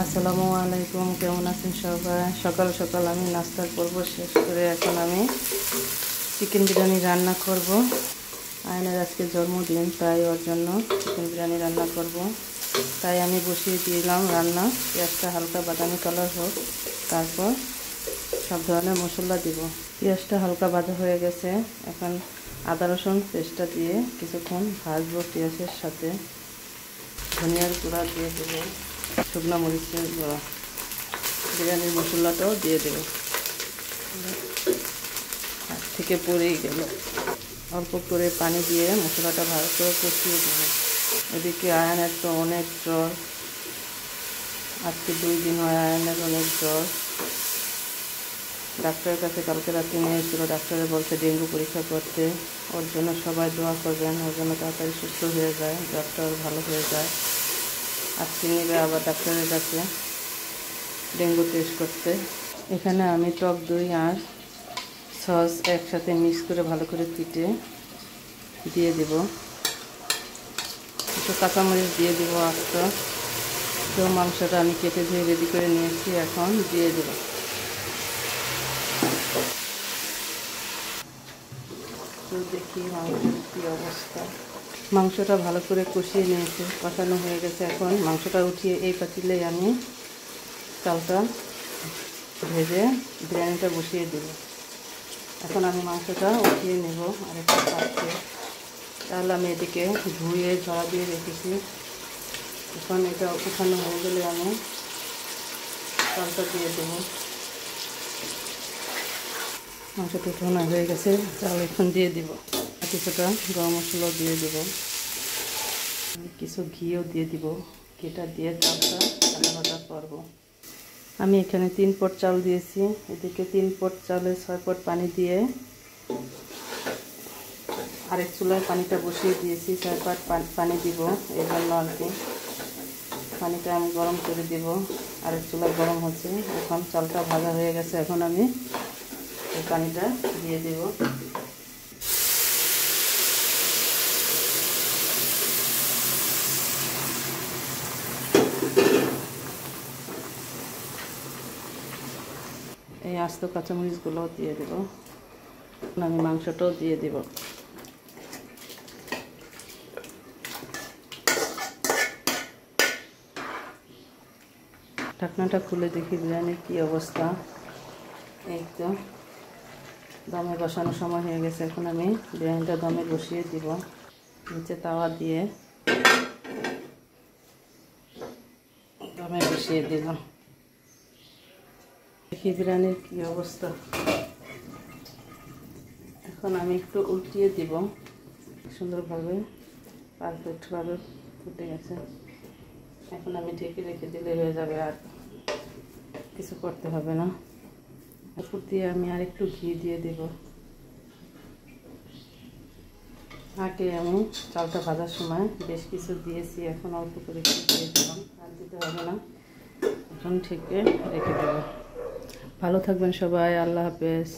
আসসালামু আলাইকুম, কেমন আছেন সবাই? সকাল সকাল আমি নাস্তার পর্ব শেষ করে এখন আমি চিকেন বিরিয়ানি রান্না করব। আয়নের আজকে জন্মদিন, তাই ওর জন্য চিকেন বিরিয়ানি রান্না করব। তাই আমি বসিয়ে দিলাম রান্না। পেঁয়াজটা হালকা বাদামি কালার হোক, তারপর সব ধরনের মশলা দিব। পেঁয়াজটা হালকা ভাজা হয়ে গেছে, এখন আদা রসুন পেস্টটা দিয়ে কিছুক্ষণ ভাজবো পেঁয়াজের সাথে। ধনিয়ার গুঁড়া দিয়ে দেবো, শুকনো মরিচের গুঁড়া, বিরিয়ানির মশলাটাও দিয়ে দেবো। হাত থেকে পড়েই গেল। অল্প করে পানি দিয়ে মশলাটা ভালো করে কষিয়ে দেবো। এদিকে আয়নের তো অনেক জ্বর, আজকে 2 দিন হয় আয়নের অনেক জ্বর। ডাক্তারের কাছে কালকে রাতে নিয়ে এসেছিলো, ডাক্তারে বলছে ডেঙ্গু পরীক্ষা করতে। ওর জন্য সবাই দোয়া করবেন, ওর জন্য তাড়াতাড়ি সুস্থ হয়ে যায়, জ্বরটা ভালো হয়ে যায়। আজকে নেবে আবার ডাক্তারের কাছে ডেঙ্গু টেস্ট করতে। এখানে আমি টক দই আর সস একসাথে মিক্স করে ভালো করে পিটে দিয়ে দেব। একটু কাঁচামরিচ দিয়ে দেব আস্ত। তো মাংসটা আমি কেটে ধুয়ে রেডি করে নিয়েছি, এখন দিয়ে দেব। তো দেখি মাংসের কী অবস্থা। মাংসটা ভালো করে কষিয়ে নিয়েছে, কষানো হয়ে গেছে। এখন মাংসটা উঠিয়ে এই পাতিলে আমি চালটা ভেজে বিরিয়ানিটা বসিয়ে দেব। এখন আমি মাংসটা উঠিয়ে নেব আরেকটা পাত্রে। তাহলে আমি এদিকে ধুয়ে ঝরা দিয়ে রেখেছি। এখন এটা উঠানো হয়ে গেলে আমি চালটা দিয়ে দেব। মাংসটা উঠানো হয়ে গেছে, চাল এখন দিয়ে দিব। কিছুটা গরম মশলাও দিয়ে দেব, কিছু ঘিও দিয়ে দিব। ঘিটা দিয়ে চালটা ভাজা করব। আমি এখানে 3 পট চাল দিয়েছি। এদিকে 3 পট চালে 6 পট পানি দিয়ে আরেক চুলায় পানিটা বসিয়ে দিয়েছি। 6 পট পানি দিব, এই জন্য আর কি পানিটা আমি গরম করে দিব। আরেক চুলা গরম হচ্ছে, এখন চালটা ভাজা হয়ে গেছে। এখন আমি এই পানিটা দিয়ে দেব। এই আস্ত কাঁচামরিচগুলোও দিয়ে দেব। আমি মাংসটাও দিয়ে দেব। ঢাকনাটা খুলে দেখি বিরিয়ানির কী অবস্থা। এই তো দমে বসানোর সময় হয়ে গেছে। এখন আমি বিরিয়ানিটা দমে বসিয়ে দিব। নিচে তাওয়া দিয়ে দমে বসিয়ে দিলাম। দেখি বিরিয়ানির কী অবস্থা। এখন আমি একটু উল্টিয়ে দিব। সুন্দরভাবে পারফেক্টভাবে ফুটে গেছে। এখন আমি ঢেকে রেখে দিলে হয়ে যাবে, আর কিছু করতে হবে না। উপর দিয়ে আমি আর একটু ঘি দিয়ে দেব। আগে আমি চালটা ভাজার সময় বেশ কিছু দিয়েছি, এখন অল্প করে একটু দিয়ে দিলাম, আর দিতে হবে না। এখন ঢেকে রেখে দেব। ভালো থাকবেন সবাই, আল্লাহ হাফেজ।